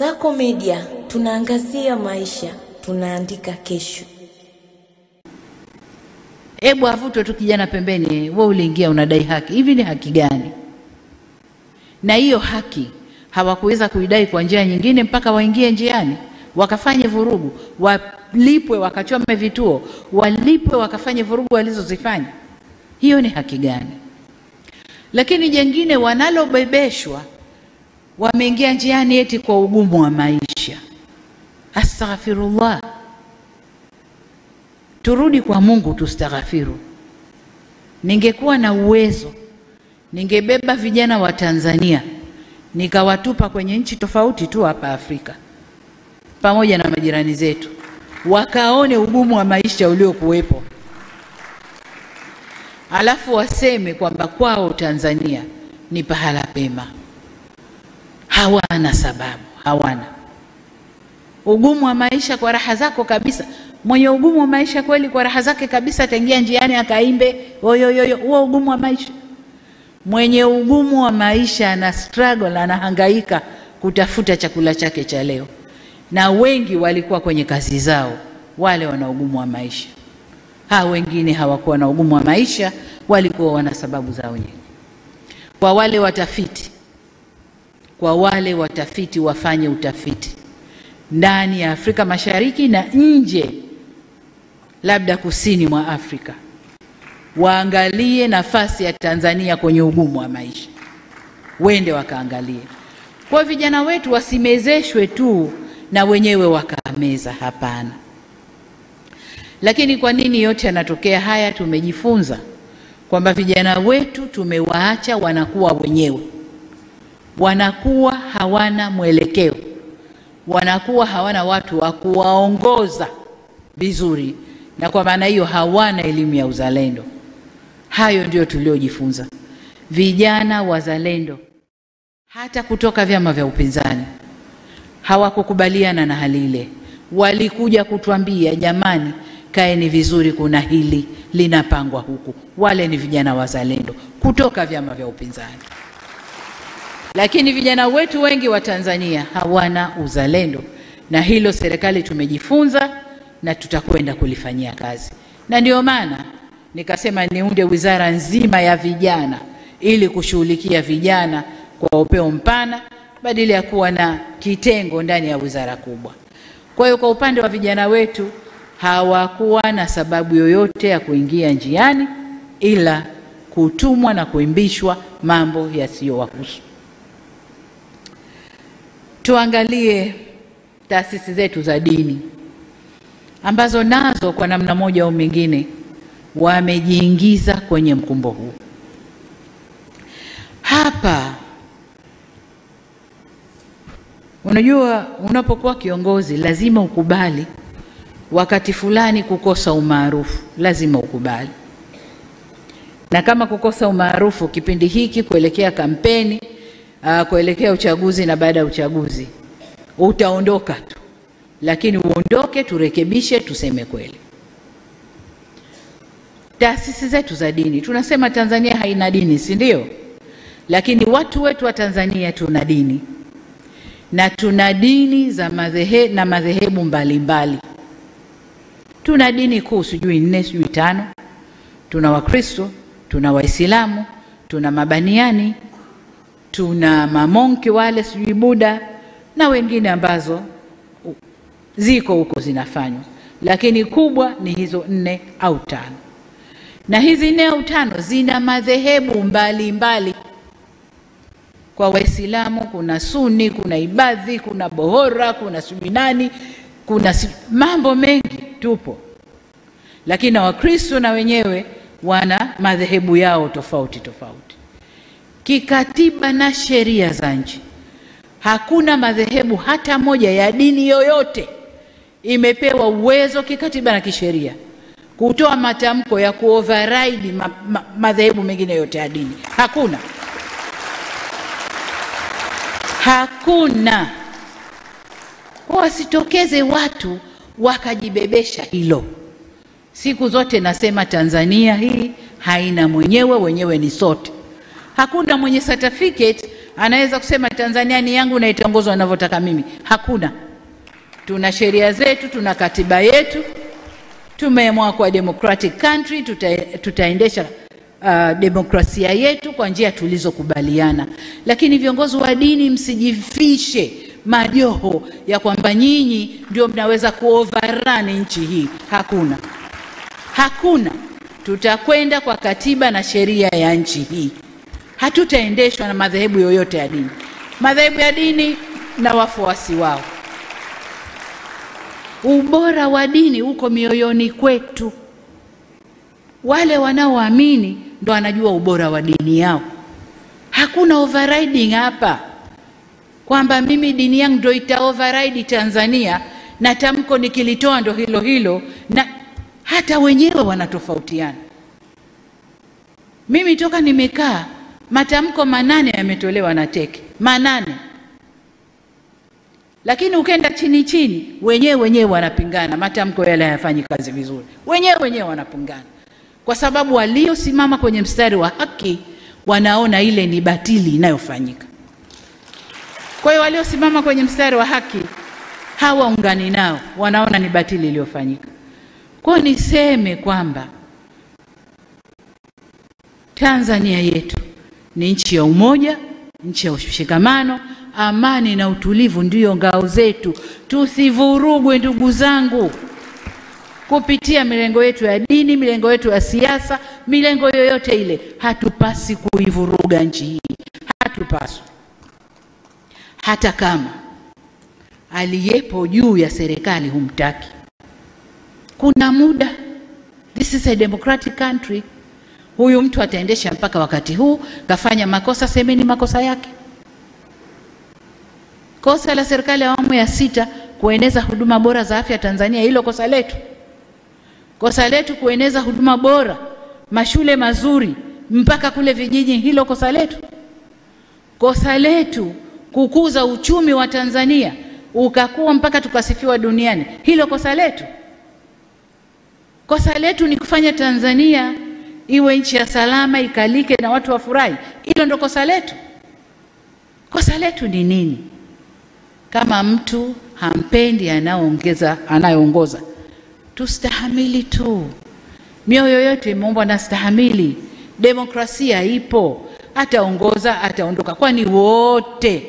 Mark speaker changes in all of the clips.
Speaker 1: Sako Media, tunaangazia maisha, tunaandika kesho.
Speaker 2: Hebu avutwe tu kijana pembeni, wewe uliingia unadai haki. Hivi ni haki gani? Na hiyo haki hawakuweza kuidai kwa njia nyingine mpaka waingie njiani, wakafanye vurugu, walipwe, wakachome vituo, walipwe, wakafanye vurugu walizozifanya. Hiyo ni haki gani? Lakini jengine wanalobebeshwa, wameingia njiani eti kwa ugumu wa maisha. Astaghfirullah. Turudi kwa Mungu tustaghfiru. Ningekuwa na uwezo, ningebeba vijana wa Tanzania nikawatupa kwenye nchi tofauti tu hapa Afrika pamoja na majirani zetu, wakaone ugumu wa maisha uliokuwepo, alafu waseme kwamba kwao Tanzania ni pahala pema. Hawana sababu, hawana. Ugumu wa maisha kwa raha zako kabisa. Mwenye ugumu wa maisha kweli kwa raha zake kabisa ataingia njiani akaimbe oyoyoyo, huo ugumu wa maisha. Mwenye ugumu wa maisha ana struggle, anahangaika kutafuta chakula chake cha leo. Na wengi walikuwa kwenye kazi zao, wale wana ugumu wa maisha. Wengine hawakuwa na ugumu wa maisha, walikuwa wana sababu zao nyingi. Kwa wale watafiti wafanye utafiti ndani ya Afrika Mashariki na nje, labda kusini mwa Afrika, waangalie nafasi ya Tanzania kwenye ugumu wa maisha. Wende wakaangalie. Kwa vijana wetu wasimezeshwe tu na wenyewe wakameza, hapana. Lakini kwa nini yote yanatokea haya? Tumejifunza kwamba vijana wetu tumewaacha wanakuwa wenyewe. Wanakuwa hawana mwelekeo. Wanakuwa hawana watu wa kuwaongoza vizuri, na kwa maana hiyo hawana elimu ya uzalendo. Hayo ndio tuliojifunza. Vijana wazalendo hata kutoka vyama vya upinzani hawakukubaliana na hali ile. Walikuja kutuambia, jamani, kaeni vizuri, kuna hili linapangwa huku. Wale ni vijana wazalendo kutoka vyama vya upinzani. Lakini vijana wetu wengi wa Tanzania hawana uzalendo, na hilo serikali tumejifunza na tutakwenda kulifanyia kazi. Na ndio maana nikasema niunde wizara nzima ya vijana ili kushughulikia vijana kwa upeo mpana badala ya kuwa na kitengo ndani ya wizara kubwa. Kwa hiyo kwa upande wa vijana wetu hawakuwa na sababu yoyote ya kuingia njiani ila kutumwa na kuimbishwa mambo yasiyowahusu. Tuangalie taasisi zetu za dini ambazo nazo kwa namna moja au mingine wamejiingiza kwenye mkumbo huu. Hapa unajua, unapokuwa kiongozi lazima ukubali wakati fulani kukosa umaarufu, lazima ukubali. Na kama kukosa umaarufu kipindi hiki kuelekea kampeni, kuelekea uchaguzi na baada ya uchaguzi, utaondoka tu. Lakini uondoke, turekebishe, tuseme kweli. Taasisi zetu za dini, tunasema Tanzania haina dini, si ndio? Lakini watu wetu wa Tanzania tuna dini. Na tuna dini za madhehebu mbalimbali. Tuna dini kuu sijui 4 sijui 5. Tuna Wakristo, tuna Waislamu, tuna Mabaniani, tuna mamonki wale sijui Buddha, na wengine ambazo ziko huko zinafanywa. Lakini kubwa ni hizo 4 au 5. Na hizi 4 au 5 zina madhehebu mbalimbali. Kwa Waislamu kuna Sunni, kuna Ibadhi, kuna Bohora, kuna Subinani, kuna mambo mengi tupo. Lakini na Wakristo na wenyewe wana madhehebu yao tofauti tofauti. Kikatiba na sheria za nchi, hakuna madhehebu hata moja ya dini yoyote imepewa uwezo kikatiba na kisheria kutoa matamko ya kuoverride madhehebu mengine yote ya dini. Hakuna. Hakuna. Wasitokeze watu wakajibebesha hilo. Siku zote nasema Tanzania hii haina mwenyewe, wenyewe ni sote. Hakuna mwenye certificate anaweza kusema Tanzania ni yangu na itaongozwa ninavyotaka mimi. Hakuna. Tuna sheria zetu, tuna katiba yetu. Tumeamua kwa democratic country, tutaendesha demokrasia yetu kwa njia tulizokubaliana. Lakini viongozi wa dini, msijifishe majoho ya kwamba nyinyi ndio mnaweza kuoverrun nchi hii. Hakuna. Hakuna. Tutakwenda kwa katiba na sheria ya nchi hii. Hatutaendeshwa na madhehebu yoyote ya dini. Madhehebu ya dini na wafuasi wao. Ubora wa dini uko mioyoni kwetu. Wale wanaoamini ndo wanajua ubora wa dini yao. Hakuna overriding hapa, kwamba mimi dini yangu ndo ita override Tanzania na tamko nikilitoa ndo hilo hilo, na hata wenyewe wanatofautiana. Mimi toka nimekaa matamko 8 yametolewa na teke 8, lakini ukenda chini chini wenyewe wanapingana, matamko yale hayafanyi kazi vizuri, wenyewe wanapingana, kwa sababu waliosimama kwenye mstari wa haki wanaona ile ni batili inayofanyika. Kwa hiyo waliosimama kwenye mstari wa haki hawaungani nao, wanaona ni batili iliyofanyika. Kwa niseme kwamba Tanzania yetu ni nchi ya umoja, nchi ya ushikamano, amani na utulivu ndio ngao zetu. Tusivurugwe ndugu zangu kupitia milengo yetu ya dini, milengo yetu ya siasa, milengo yoyote ile. Hatupasi kuivuruga nchi hii. Hatupaswi. Hata kama aliyepo juu ya serikali humtaki. Kuna muda. This is a democratic country. Huyu mtu ataendesha mpaka wakati huu, kafanya makosa, semeni makosa yake. Kosa la serikali ya awamu ya 6 kueneza huduma bora za afya Tanzania, hilo kosa letu. Kosa letu kueneza huduma bora, mashule mazuri mpaka kule vijiji, hilo kosa letu. Kosa letu kukuza uchumi wa Tanzania ukakuwa mpaka tukasifiwa duniani, hilo kosa letu. Kosa letu ni kufanya Tanzania iwe nchi ya salama, ikalike na watu wafurahi, hilo ndo kosa letu. Kosa letu ni nini? Kama mtu hampendi anayeongoza, tustahamili tu. Mioyo yote imeumbwa na stahamili. Demokrasia ipo. Ataongoza, ataondoka. Kwani wote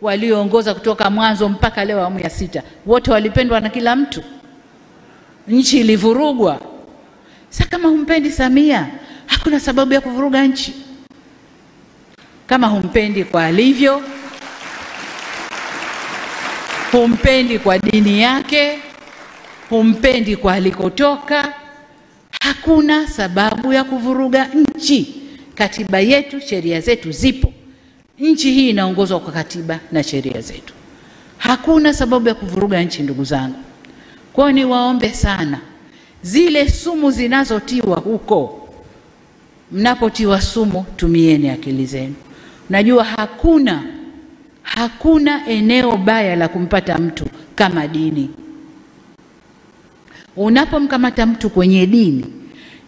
Speaker 2: walioongoza kutoka mwanzo mpaka leo awamu ya 6, wote walipendwa na kila mtu? Nchi ilivurugwa. Sasa kama humpendi Samia, hakuna sababu ya kuvuruga nchi. Kama humpendi kwa alivyo, humpendi kwa dini yake, humpendi kwa alikotoka, hakuna sababu ya kuvuruga nchi. Katiba yetu, sheria zetu zipo. Nchi hii inaongozwa kwa katiba na sheria zetu. Hakuna sababu ya kuvuruga nchi ndugu zangu. Kwa ni waombe sana, zile sumu zinazotiwa huko, mnapotiwa sumu tumieni akili zenu. Najua hakuna eneo baya la kumpata mtu kama dini. Unapomkamata mtu kwenye dini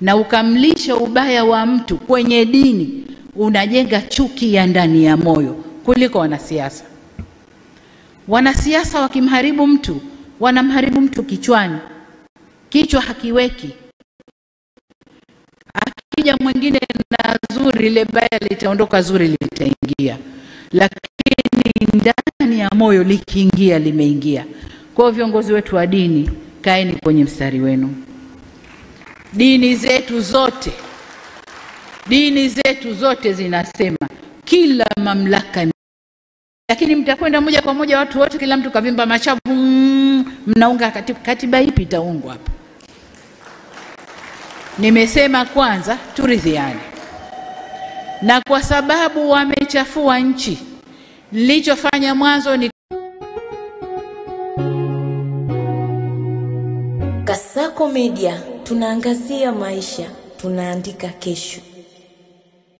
Speaker 2: na ukamlisha ubaya wa mtu kwenye dini, unajenga chuki ya ndani ya moyo kuliko wanasiasa. Wanasiasa wakimharibu mtu, wanamharibu mtu kichwani. Kichwa hakiweki. Akija mwingine na zuri, ile baya litaondoka, zuri litaingia. Lakini ndani ya moyo likiingia, limeingia. Kwa viongozi wetu wa dini, kaeni kwenye mstari wenu. Dini zetu zote zinasema kila mamlaka, lakini mtakwenda moja kwa moja watu wote, kila mtu kavimba machavu, mnaunga katiba ipi itaungwa hapa? Nimesema kwanza turidhiane. Na kwa sababu wamechafua nchi, nilichofanya mwanzo ni
Speaker 1: Kasako Media, tunaangazia maisha, tunaandika kesho.